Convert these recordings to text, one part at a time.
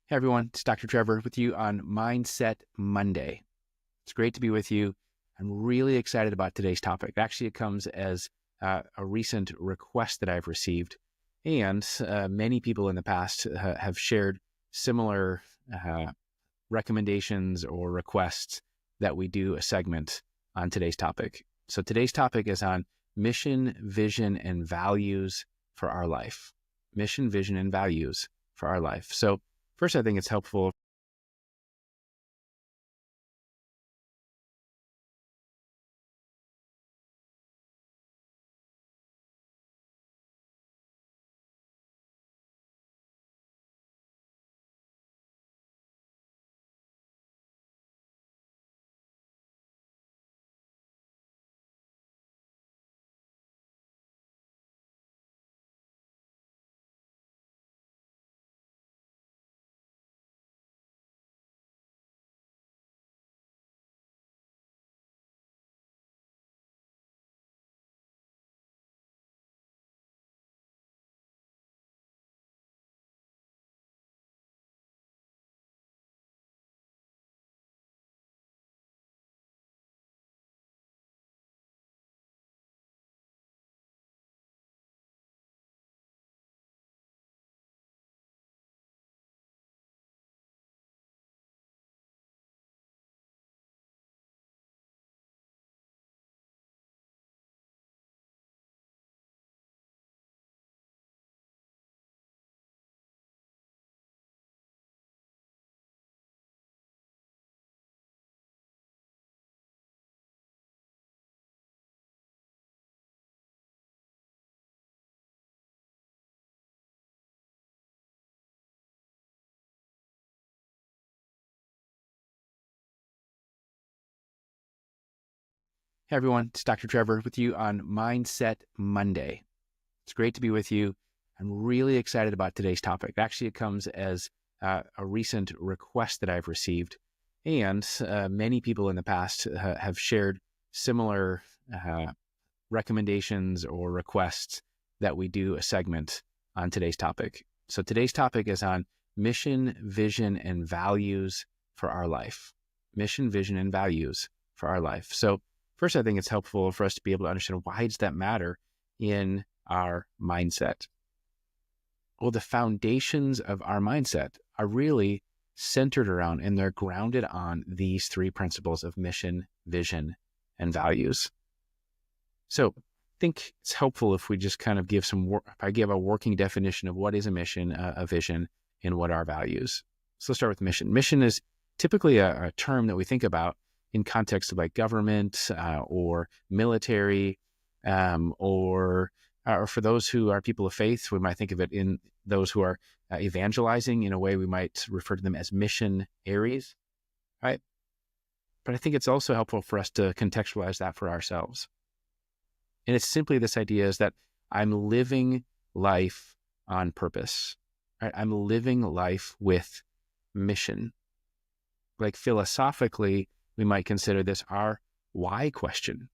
Hey everyone, it's Dr. Trevor with you on Mindset Monday. It's great to be with you. I'm really excited about today's topic. Actually, it comes as a recent request that I've received, and many people in the past have shared similar recommendations or requests that we do a segment on today's topic. So today's topic is on mission, vision, and values for our life. Mission, vision, and values for our life. So first, I think it's helpful. Hey everyone, it's Dr. Trevor with you on Mindset Monday. It's great to be with you. I'm really excited about today's topic. Actually, it comes as a recent request that I've received, and many people in the past have shared similar recommendations or requests that we do a segment on today's topic. So today's topic is on mission, vision, and values for our life. Mission, vision, and values for our life. So first, I think it's helpful for us to be able to understand, why does that matter in our mindset? Well, the foundations of our mindset are really centered around, and they're grounded on, these three principles of mission, vision, and values. So I think it's helpful if we just kind of give if I give a working definition of what is a mission, a vision, and what are values. So let's start with mission. Mission is typically a term that we think about in context of like government or military, or for those who are people of faith, we might think of it in those who are evangelizing. In a way, we might refer to them as missionaries, right? But I think it's also helpful for us to contextualize that for ourselves. And it's simply this idea is that I'm living life on purpose, right? I'm living life with mission. Like philosophically, we might consider this our why question.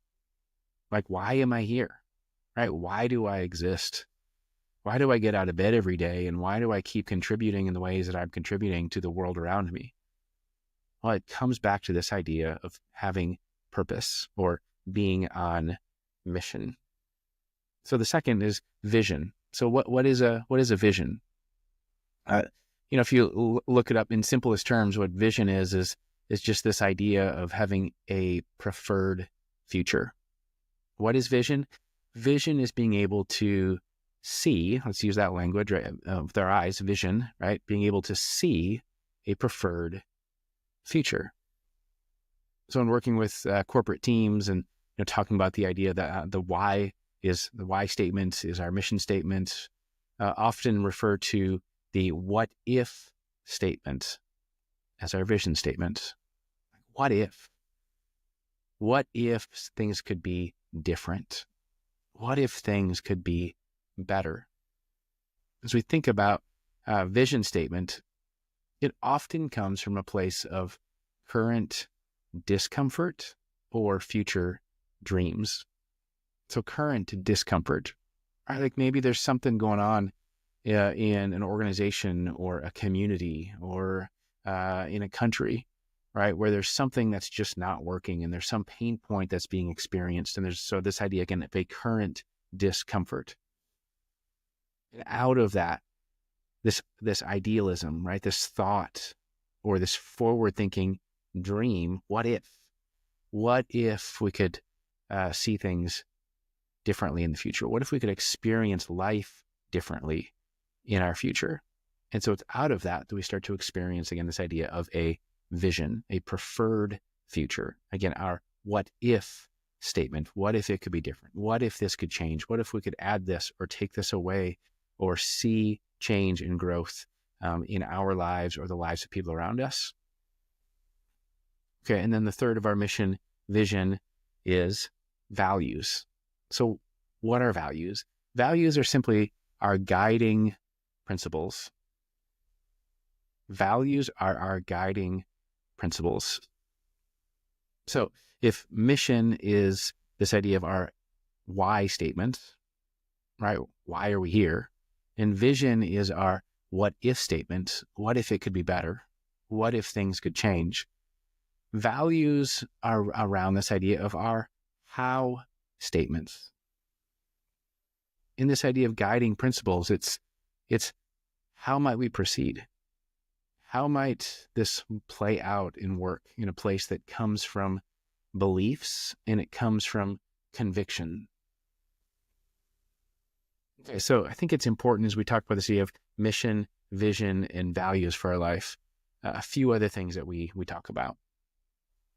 Like, why am I here, right? Why do I exist? Why do I get out of bed every day? And why do I keep contributing in the ways that I'm contributing to the world around me? Well, it comes back to this idea of having purpose or being on mission. So the second is vision. So what is a vision? If you look it up in simplest terms, what vision is just this idea of having a preferred future. What is vision? Vision is being able to see, let's use that language, right, with our eyes, vision, right? Being able to see a preferred future. So in working with corporate teams and talking about the idea that the why statement is our mission statement, often refer to the what if statement as our vision statement. What if? What if things could be different? What if things could be better? As we think about vision statement, it often comes from a place of current discomfort or future dreams. So current discomfort, right? Like maybe there's something going on in an organization or a community or in a country, right, where there's something that's just not working and there's some pain point that's being experienced. And so this idea, again, of a current discomfort. And out of that, this idealism, right, this thought or this forward-thinking dream, what if we could see things differently in the future? What if we could experience life differently in our future? And so it's out of that we start to experience, again, this idea of a vision, a preferred future. Again, our what if statement. What if it could be different? What if this could change? What if we could add this or take this away or see change and growth in our lives or the lives of people around us? Okay, and then the third of our mission vision is values. So what are values? Values are simply our guiding principles. Values are our guiding principles. So if mission is this idea of our why statement, right? Why are we here? And vision is our what if statement. What if it could be better? What if things could change? Values are around this idea of our how statements. In this idea of guiding principles, it's how might we proceed? How might this play out in work in a place that comes from beliefs and it comes from conviction? Okay, so I think it's important as we talk about this idea of mission, vision, and values for our life, a few other things that we talk about.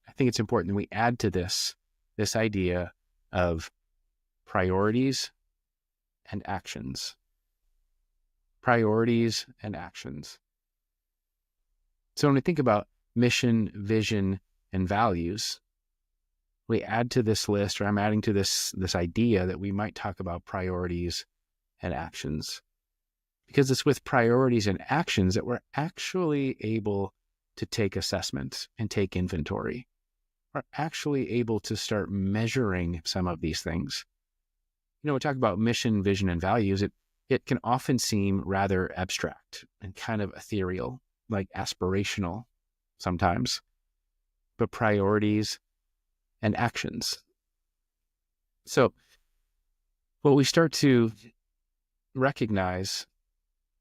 I think it's important that we add to this idea of priorities and actions. Priorities and actions. So when we think about mission, vision, and values, we add to this list, or I'm adding to this idea that we might talk about priorities and actions. Because it's with priorities and actions that we're actually able to take assessment and take inventory. We're actually able to start measuring some of these things. You know, we talk about mission, vision, and values. It can often seem rather abstract and kind of ethereal, like aspirational sometimes, but priorities and actions. So what we start to recognize,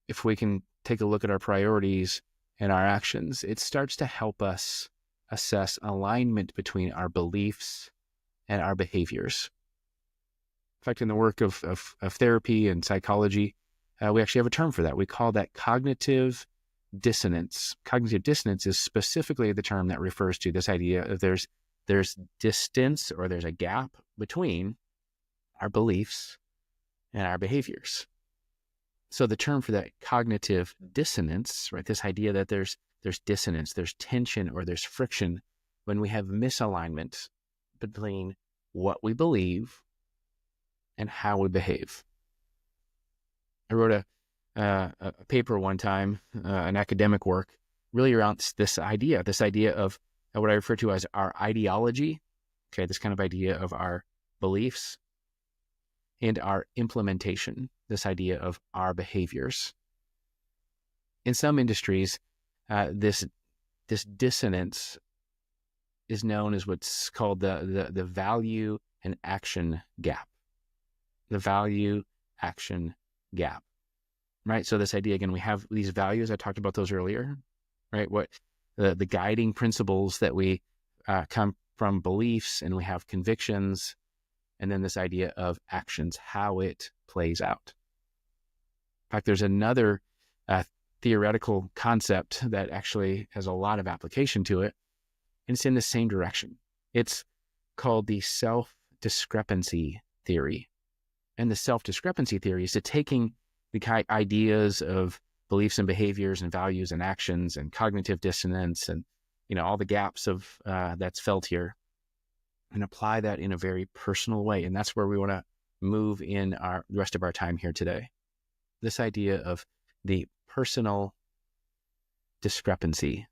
if we can take a look at our priorities and our actions, it starts to help us assess alignment between our beliefs and our behaviors. In fact, in the work of therapy and psychology, we actually have a term for that. We call that cognitive dissonance. Cognitive dissonance is specifically the term that refers to this idea of there's distance, or there's a gap between our beliefs and our behaviors. So the term for that cognitive dissonance, right? This idea that there's dissonance, there's tension, or there's friction when we have misalignment between what we believe and how we behave. I wrote a paper one time, an academic work, really around this idea of what I refer to as our ideology, okay, this kind of idea of our beliefs, and our implementation, this idea of our behaviors. In some industries, this dissonance is known as what's called the value and action gap. The value action gap, right? So this idea, again, we have these values. I talked about those earlier, right? What the guiding principles that we come from beliefs, and we have convictions, and then this idea of actions, how it plays out. In fact, there's another theoretical concept that actually has a lot of application to it, and it's in the same direction. It's called the self-discrepancy theory. And the self-discrepancy theory is to taking the ideas of beliefs and behaviors and values and actions and cognitive dissonance and, all the gaps of that's felt here, and apply that in a very personal way. And that's where we want to move in the rest of our time here today. This idea of the personal discrepancy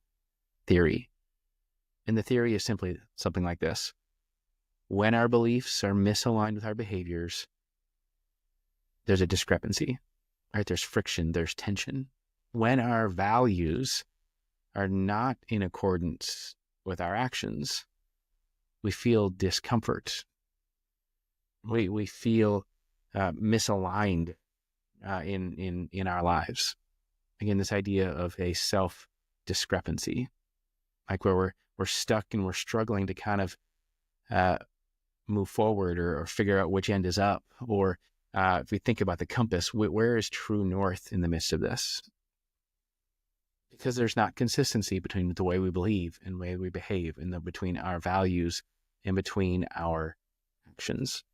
theory. And the theory is simply something like this. When our beliefs are misaligned with our behaviors, there's a discrepancy. right? There's friction, there's tension. When our values are not in accordance with our actions, we feel discomfort. We feel misaligned in our lives. Again, this idea of a self discrepancy, like where we're stuck and we're struggling to kind of move forward or figure out which end is up. Or if we think about the compass, where is true north in the midst of this? Because there's not consistency between the way we believe and the way we behave, and between our values and between our actions.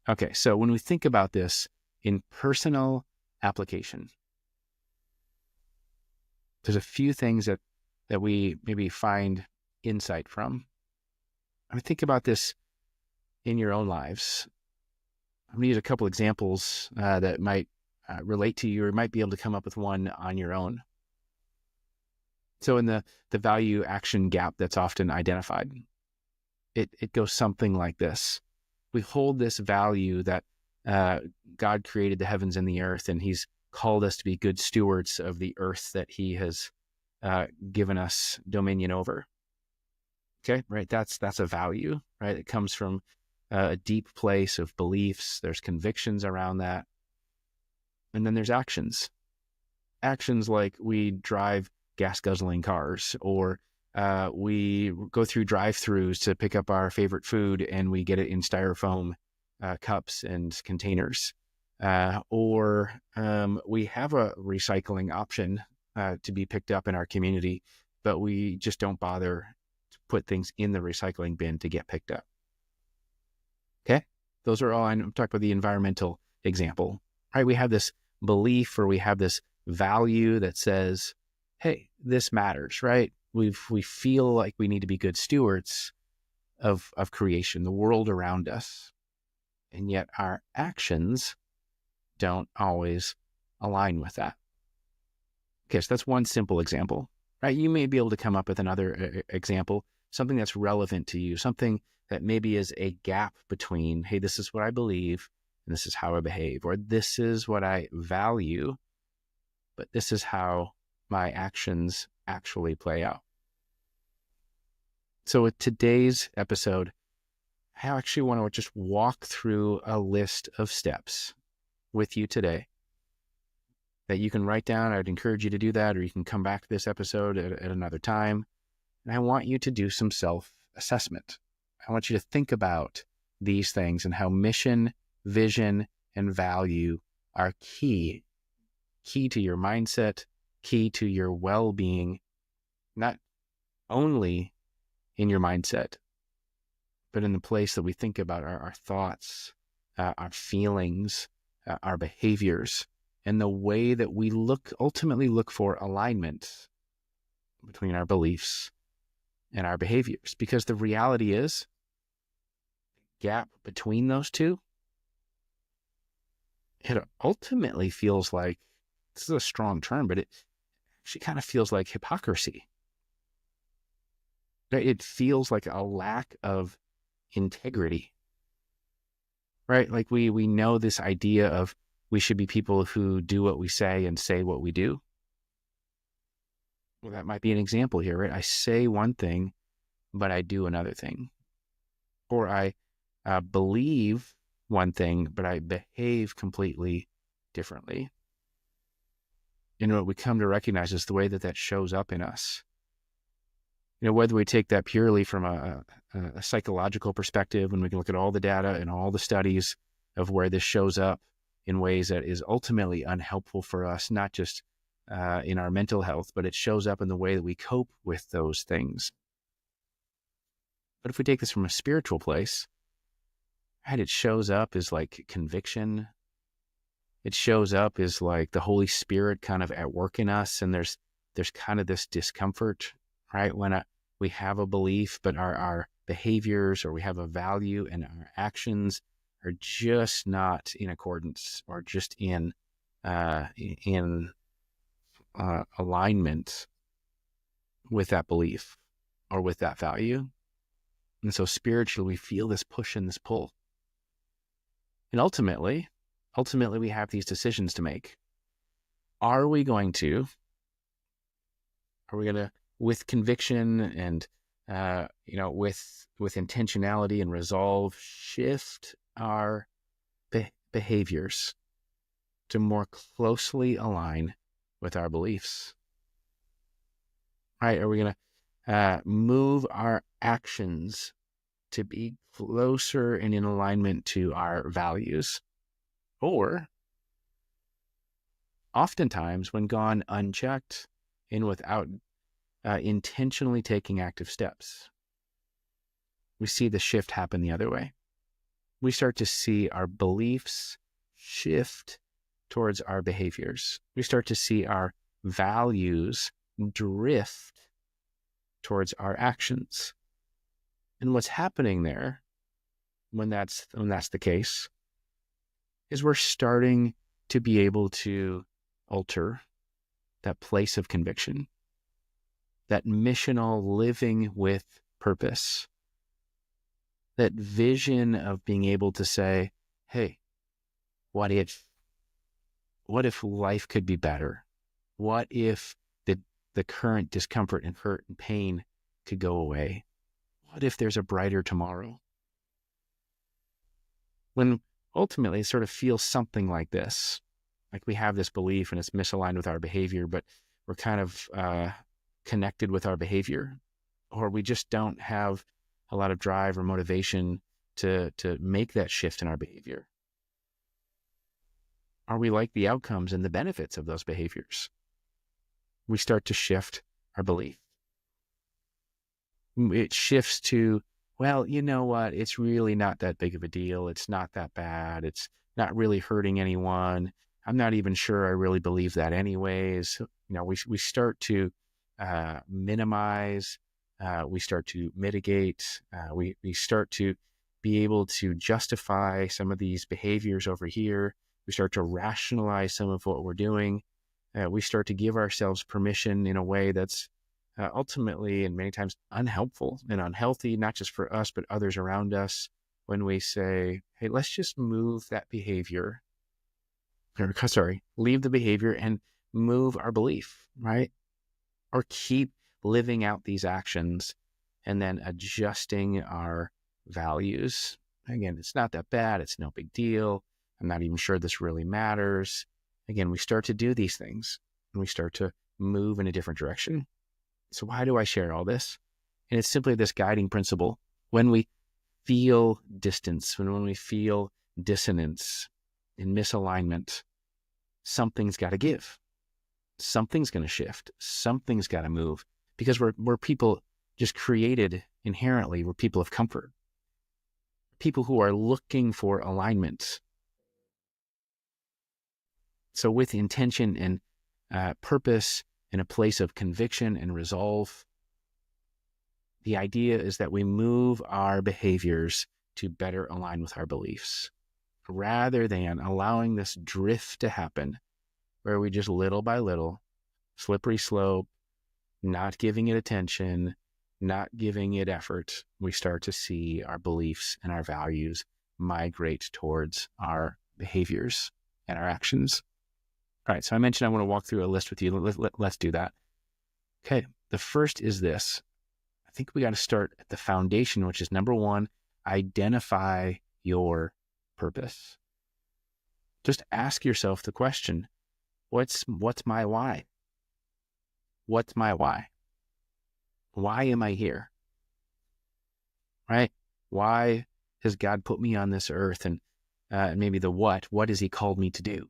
Okay, so when we think about this in personal application, there's a few things that we maybe find insight from. I mean, think about this in your own lives. I'm going to use a couple examples that might relate to you, or might be able to come up with one on your own. So in the value action gap that's often identified, it goes something like this. We hold this value that God created the heavens and the earth, and he's called us to be good stewards of the earth that he has given us dominion over. Okay, right? That's a value, right? It comes from a deep place of beliefs. There's convictions around that. And then there's actions. Actions like we drive gas-guzzling cars, or we go through drive-thrus to pick up our favorite food and we get it in styrofoam cups and containers. Or we have a recycling option to be picked up in our community, but we just don't bother to put things in the recycling bin to get picked up. Okay? Those are all, I'm talking about the environmental example, right? We have this belief, or we have this value that says, hey, this matters, right? We feel like we need to be good stewards of creation, the world around us. And yet our actions don't always align with that. Okay, so that's one simple example, right? You may be able to come up with another example, something that's relevant to you, something that maybe is a gap between, hey, this is what I believe, and this is how I behave, or this is what I value, but this is how my actions actually play out. So with today's episode, I actually want to just walk through a list of steps with you today that you can write down. I'd encourage you to do that, or you can come back to this episode at another time. And I want you to do some self-assessment. I want you to think about these things and how mission, vision, and value are key to your mindset, key to your well-being, not only in your mindset, but in the place that we think about our thoughts, our feelings, our behaviors, and the way that we ultimately look for alignment between our beliefs and our behaviors. Because the reality is, the gap between those two, it ultimately feels like, this is a strong term, but it actually kind of feels like hypocrisy. It feels like a lack of integrity, right? Like we know this idea of we should be people who do what we say and say what we do. Well, that might be an example here, right? I say one thing, but I do another thing. Or I believe one thing, but I behave completely differently. And what we come to recognize is the way that shows up in us. You know, whether we take that purely from a psychological perspective, when we can look at all the data and all the studies of where this shows up in ways that is ultimately unhelpful for us, not just in our mental health, but it shows up in the way that we cope with those things. But if we take this from a spiritual place, right, it shows up as like conviction. It shows up as like the Holy Spirit kind of at work in us, and there's kind of this discomfort, right? When we have a belief, but our behaviors, or we have a value and our actions are just not in accordance, or just in alignment with that belief or with that value. And so spiritually, we feel this push and this pull. And ultimately, ultimately we have these decisions to make. Are we going to, with conviction and, with intentionality and resolve, shift our behaviors to more closely align with our beliefs? Right? Are we going to move our actions to be closer and in alignment to our values? Or oftentimes, when gone unchecked and without intentionally taking active steps, we see the shift happen the other way. We start to see our beliefs shift towards our behaviors. We start to see our values drift towards our actions. And what's happening there when that's the case is we're starting to be able to alter that place of conviction, that missional living with purpose, that vision of being able to say, hey, what if life could be better? What if the current discomfort and hurt and pain could go away? What if there's a brighter tomorrow? When ultimately it sort of feels something like this, like we have this belief and it's misaligned with our behavior, but we're kind of connected with our behavior, or we just don't have a lot of drive or motivation to make that shift in our behavior. Are we like the outcomes and the benefits of those behaviors? We start to shift our belief. It shifts to, well, you know what? It's really not that big of a deal. It's not that bad. It's not really hurting anyone. I'm not even sure I really believe that anyways. We start to minimize. We start to mitigate. We start to be able to justify some of these behaviors over here. We start to rationalize some of what we're doing. We start to give ourselves permission in a way that's ultimately and many times unhelpful and unhealthy, not just for us, but others around us, when we say, hey, let's just move that behavior, leave the behavior and move our belief, right? Or keep living out these actions and then adjusting our values. Again, it's not that bad. It's no big deal. I'm not even sure this really matters. Again, we start to do these things and we start to move in a different direction. So why do I share all this? And it's simply this guiding principle. When we feel distance, when we feel dissonance and misalignment, something's got to give. Something's going to shift. Something's got to move, because we're people just created inherently. We're people of comfort, people who are looking for alignment. So with intention and purpose in a place of conviction and resolve, the idea is that we move our behaviors to better align with our beliefs, rather than allowing this drift to happen where we just little by little, slippery slope, not giving it attention, not giving it effort, we start to see our beliefs and our values migrate towards our behaviors and our actions. All right, so I mentioned I want to walk through a list with you. Let's do that. Okay, the first is this. I think we got to start at the foundation, which is number one, identify your purpose. Just ask yourself the question, what's my why? What's my why? Why am I here? Right? Why has God put me on this earth? And maybe the what has he called me to do?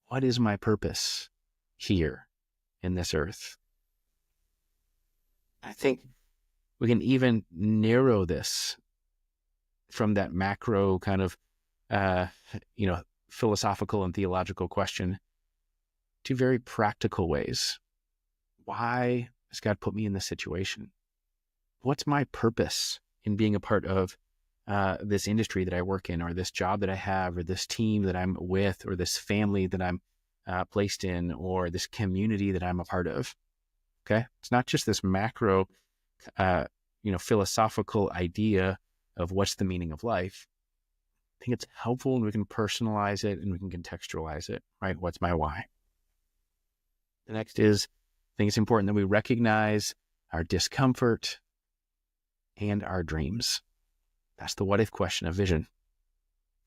What is my purpose here in this earth? I think we can even narrow this from that macro kind of, philosophical and theological question to very practical ways. Why has God put me in this situation? What's my purpose in being a part of this industry that I work in, or this job that I have, or this team that I'm with, or this family that I'm placed in, or this community that I'm a part of? Okay. It's not just this macro, philosophical idea of what's the meaning of life. I think it's helpful and we can personalize it and we can contextualize it, right? What's my why? The next is, I think it's important that we recognize our discomfort and our dreams. That's the what if question of vision,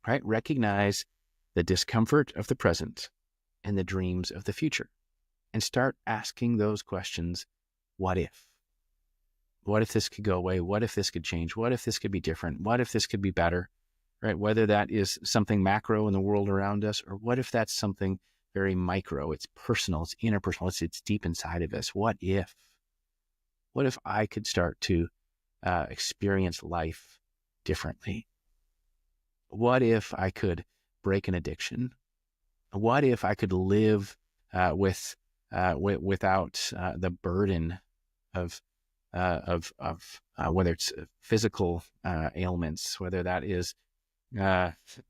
right? Recognize the discomfort of the present and the dreams of the future and start asking those questions. What if? What if this could go away? What if this could change? What if this could be different? What if this could be better, right? Whether that is something macro in the world around us, or what if that's something very micro, it's personal, it's interpersonal, it's deep inside of us. What if I could start to experience life differently? What if I could break an addiction? What if I could live without the burden of whether it's physical ailments, whether that is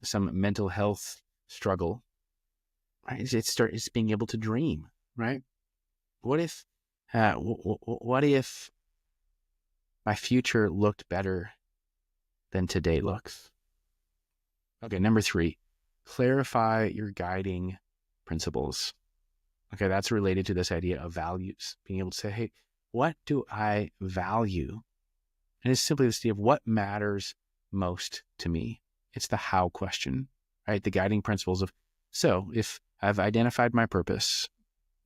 some mental health struggle, right? It's being able to dream, right? What if my future looked better than today looks? Okay, number 3, clarify your guiding principles. Okay, that's related to this idea of values, being able to say, hey, what do I value? And it's simply this idea of what matters most to me. It's the how question, right? The guiding principles of, so if I've identified my purpose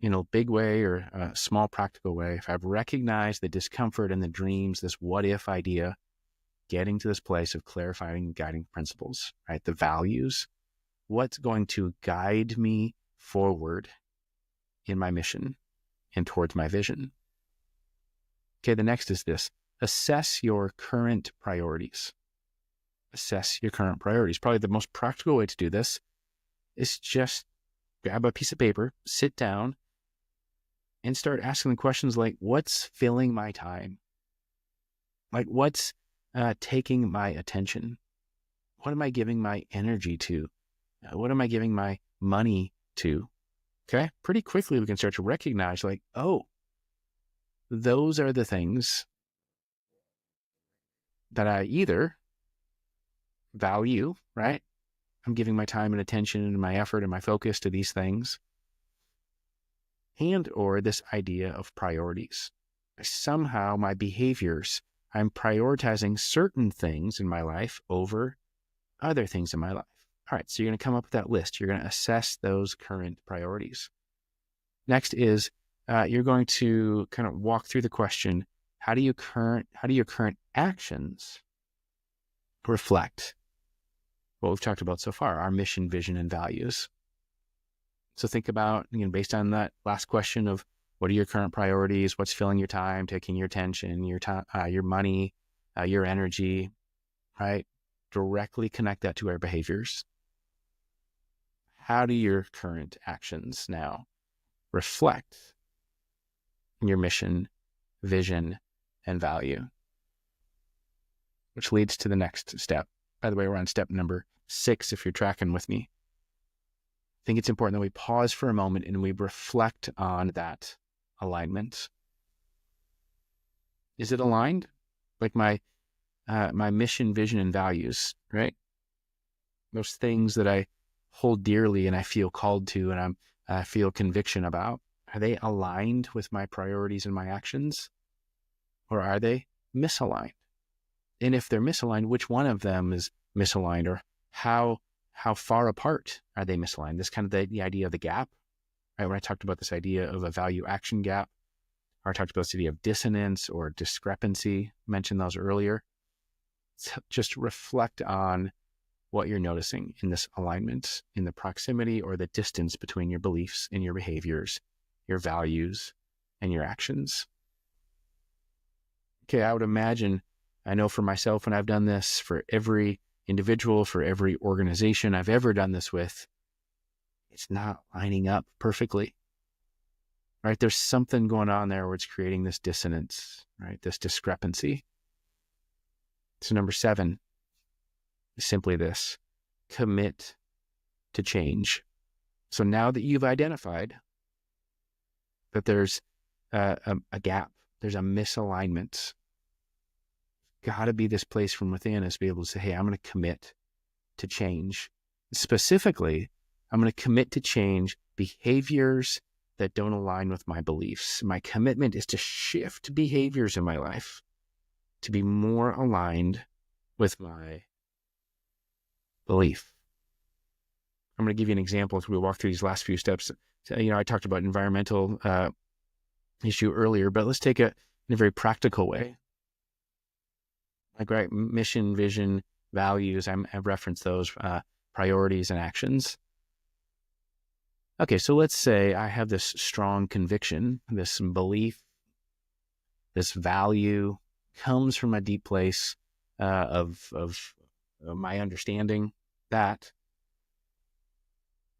in a big way or a small practical way, if I've recognized the discomfort and the dreams, this what if idea, getting to this place of clarifying guiding principles, right? The values, what's going to guide me forward in my mission and towards my vision. Okay, the next is this. Assess your current priorities. Assess your current priorities. Probably the most practical way to do this is just grab a piece of paper, sit down, and start asking the questions like, what's filling my time? Like, what's taking my attention? What am I giving my energy to? What am I giving my money to? Okay, pretty quickly we can start to recognize like, oh, those are the things that I either value, right? I'm giving my time and attention and my effort and my focus to these things, and or this idea of priorities. Somehow my behaviors, I'm prioritizing certain things in my life over other things in my life. All right, so you're going to come up with that list. You're going to assess those current priorities. Next is you're going to kind of walk through the question, how do your current actions reflect what we've talked about so far, our mission, vision, and values? So think about, based on that last question of what are your current priorities, what's filling your time, taking your attention, your time, your money, your energy, right? Directly connect that to our behaviors. How do your current actions now reflect your mission, vision, and value? Which leads to the next step. By the way, we're on step number 6 if you're tracking with me. I think it's important that we pause for a moment and we reflect on that alignment. Is it aligned? Like my mission, vision, and values, right? Those things that I hold dearly and I feel called to and I feel conviction about, are they aligned with my priorities and my actions? Or are they misaligned? And if they're misaligned, which one of them is misaligned, or how far apart are they misaligned? This kind of the idea of the gap, right? When I talked about this idea of a value action gap, or I talked about this idea of dissonance or discrepancy, mentioned those earlier. So just reflect on what you're noticing in this alignment, in the proximity or the distance between your beliefs and your behaviors, your values, and your actions. Okay, I would imagine, I know for myself when I've done this, for every individual, for every organization I've ever done this with, it's not lining up perfectly, right? There's something going on there where it's creating this dissonance, right? This discrepancy. So number 7 is simply this: commit to change. So now that you've identified that there's a gap, there's a misalignment, got to be this place from within us to be able to say, hey, I'm going to commit to change. Specifically, I'm going to commit to change behaviors that don't align with my beliefs. My commitment is to shift behaviors in my life to be more aligned with my belief. I'm going to give you an example as we walk through these last few steps. So, I talked about environmental issue earlier, but let's take it in a very practical way. Like, right, mission, vision, values, I've referenced those, priorities and actions. Okay, so let's say I have this strong conviction, this belief, this value comes from a deep place of my understanding that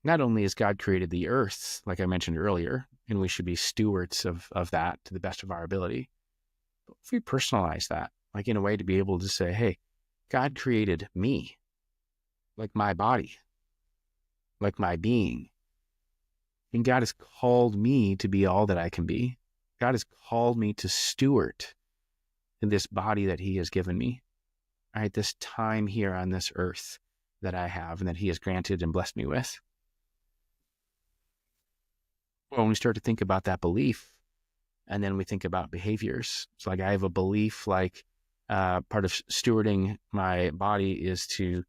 not only has God created the earth, like I mentioned earlier, and we should be stewards of that to the best of our ability, but if we personalize that, like in a way to be able to say, hey, God created me, like my body, like my being. And God has called me to be all that I can be. God has called me to steward this body that he has given me, right? This time here on this earth that I have and that he has granted and blessed me with. Well, when we start to think about that belief, and then we think about behaviors, it's like I have a belief like part of stewarding my body is to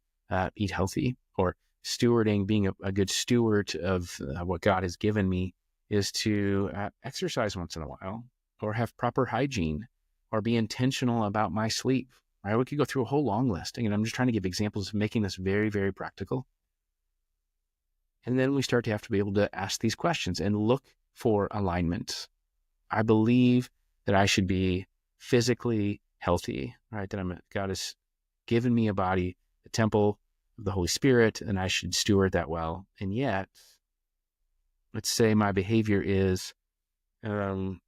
eat healthy, or stewarding, being a good steward of what God has given me is to exercise once in a while, or have proper hygiene, or be intentional about my sleep. Right? We could go through a whole long list. I'm just trying to give examples of making this very, very practical. And then we start to have to be able to ask these questions and look for alignment. I believe that I should be physically healthy, right? That God has given me a body, a temple of the Holy Spirit, and I should steward that well. And yet, let's say my behavior is, well,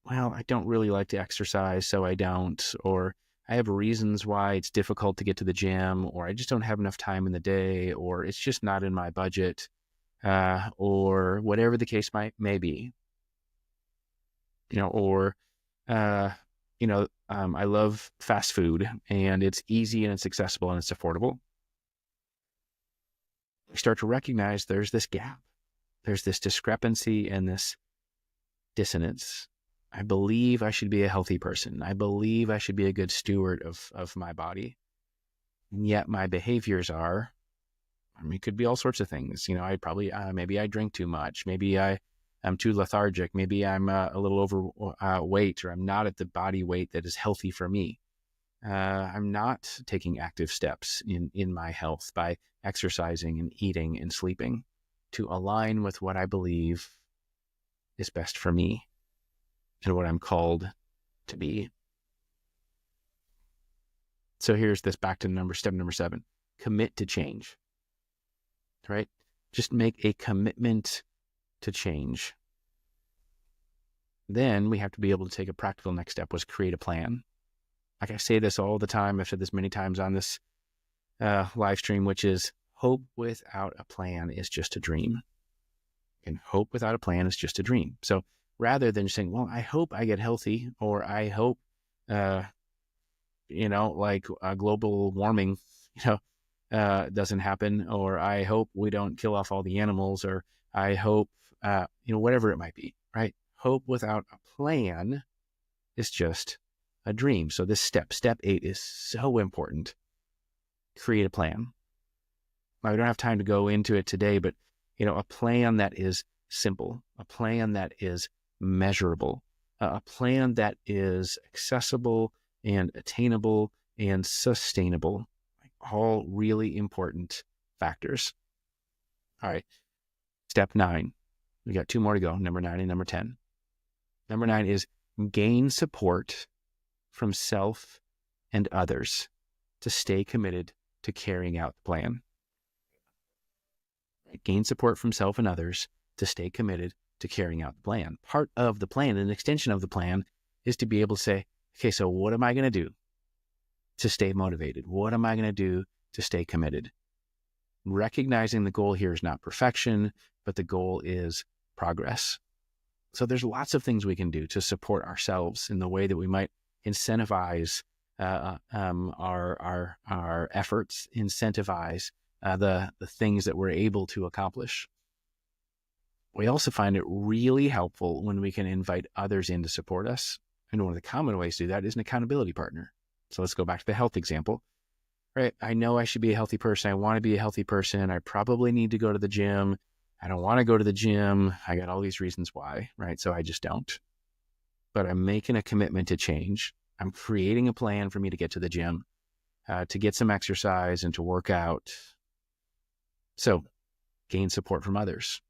I don't really like to exercise, so I don't, or I have reasons why it's difficult to get to the gym, or I just don't have enough time in the day, or it's just not in my budget, or whatever the case may be. I love fast food, and it's easy and it's accessible and it's affordable. We start to recognize there's this gap. There's this discrepancy and this dissonance. I believe I should be a healthy person. I believe I should be a good steward of my body. And yet my behaviors are, it could be all sorts of things. I probably, maybe I drink too much. Maybe I'm too lethargic. Maybe I'm a little overweight, or I'm not at the body weight that is healthy for me. I'm not taking active steps in my health by exercising and eating and sleeping to align with what I believe is best for me and what I'm called to be. So here's this back to step number 7, commit to change, right? Just make a commitment to change. Then we have to be able to take a practical next step, was create a plan. Like I say this all the time, I've said this many times on this live stream, which is hope without a plan is just a dream. And hope without a plan is just a dream. So rather than saying, well, I hope I get healthy, or I hope, global warming, doesn't happen, or I hope we don't kill off all the animals, or I hope, whatever it might be, right? Hope without a plan is just a dream. So this step 8 is so important. Create a plan. Now, we don't have time to go into it today, but, a plan that is simple, a plan that is measurable, a plan that is accessible and attainable and sustainable, all really important factors. All right. Step 9. We got 2 more to go, number 9 and number 10. Number 9 is gain support from self and others to stay committed to carrying out the plan. Gain support from self and others to stay committed to carrying out the plan. Part of the plan, an extension of the plan, is to be able to say, okay, so what am I going to do to stay motivated? What am I going to do to stay committed? Recognizing the goal here is not perfection, but the goal is progress. So there's lots of things we can do to support ourselves in the way that we might incentivize our efforts, incentivize the things that we're able to accomplish. We also find it really helpful when we can invite others in to support us. And one of the common ways to do that is an accountability partner. So let's go back to the health example, right? I know I should be a healthy person. I want to be a healthy person. I probably need to go to the gym. I don't want to go to the gym. I got all these reasons why, right? So I just don't. But I'm making a commitment to change. I'm creating a plan for me to get to the gym, to get some exercise and to work out. So gain support from others.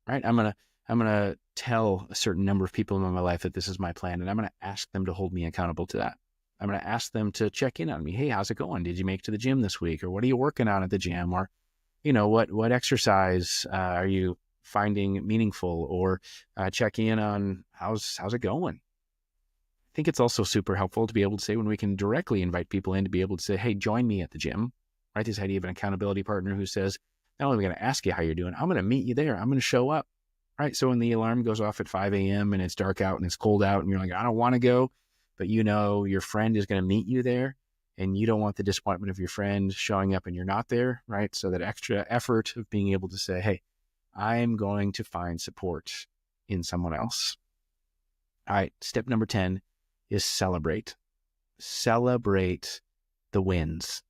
Right? I'm gonna tell a certain number of people in my life that this is my plan, and I'm gonna ask them to hold me accountable to that. I'm gonna ask them to check in on me. Hey, how's it going? Did you make it to the gym this week? Or what are you working on at the gym? Or, what exercise are you finding meaningful? Or check in on how's it going? I think it's also super helpful to be able to say, when we can directly invite people in, to be able to say, hey, join me at the gym. Right? This idea of an accountability partner who says, not only am I going to ask you how you're doing, I'm going to meet you there. I'm going to show up, right? So when the alarm goes off at 5 a.m. and it's dark out and it's cold out and you're like, I don't want to go, but your friend is going to meet you there, and you don't want the disappointment of your friend showing up and you're not there, right? So that extra effort of being able to say, hey, I'm going to find support in someone else. All right, step number 10 is celebrate. Celebrate the wins.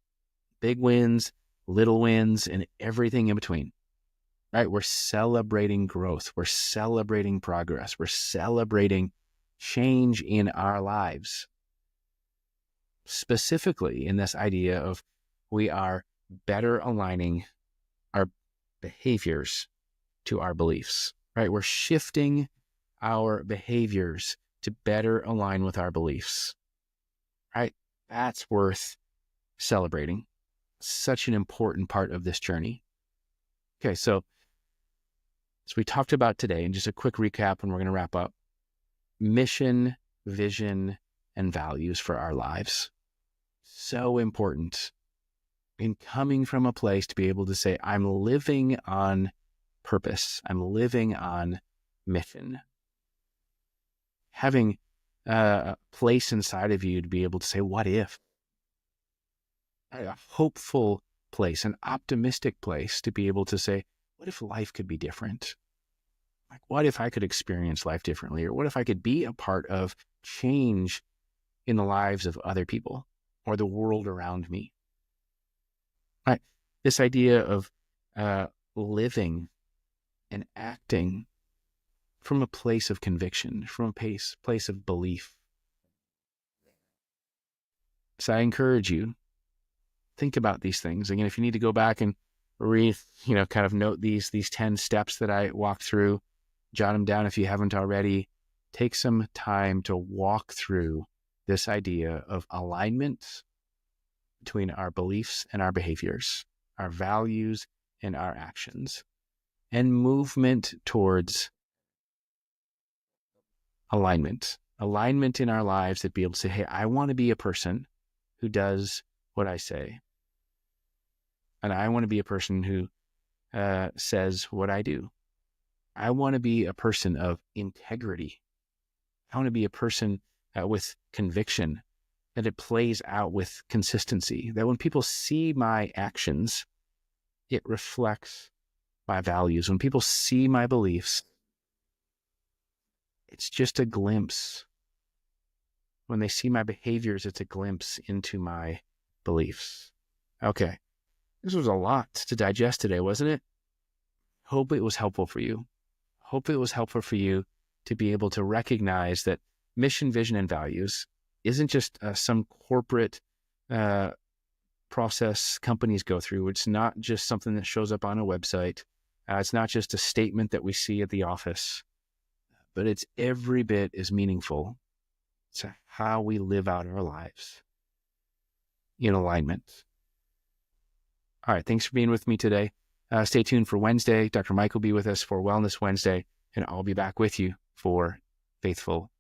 Big wins, little wins, and everything in between, right? We're celebrating growth. We're celebrating progress. We're celebrating change in our lives. Specifically in this idea of we are better aligning our behaviors to our beliefs, right? We're shifting our behaviors to better align with our beliefs, right? That's worth celebrating. Such an important part of this journey. Okay, so we talked about today, and just a quick recap, and we're going to wrap up. Mission, vision, and values for our lives. So important in coming from a place to be able to say, I'm living on purpose. I'm living on mission. Having a place inside of you to be able to say, what if? A hopeful place, an optimistic place to be able to say, what if life could be different? Like, what if I could experience life differently? Or what if I could be a part of change in the lives of other people or the world around me? Right? This idea of living and acting from a place of conviction, from a place of belief. So I encourage you, think about these things. Again, if you need to go back and read, kind of note these 10 steps that I walked through, jot them down if you haven't already. Take some time to walk through this idea of alignment between our beliefs and our behaviors, our values and our actions, and movement towards alignment in our lives, that be able to say, hey, I want to be a person who does what I say. And I want to be a person who says what I do. I want to be a person of integrity. I want to be a person with conviction, that it plays out with consistency, that when people see my actions, it reflects my values. When people see my beliefs, it's just a glimpse. When they see my behaviors, it's a glimpse into my beliefs. Okay. This was a lot to digest today, wasn't it? Hope it was helpful for you. Hope it was helpful for you to be able to recognize that mission, vision, and values isn't just some corporate process companies go through. It's not just something that shows up on a website. It's not just a statement that we see at the office, but it's every bit as meaningful to how we live out our lives in alignment. All right. Thanks for being with me today. Stay tuned for Wednesday. Dr. Mike will be with us for Wellness Wednesday, and I'll be back with you for Faithful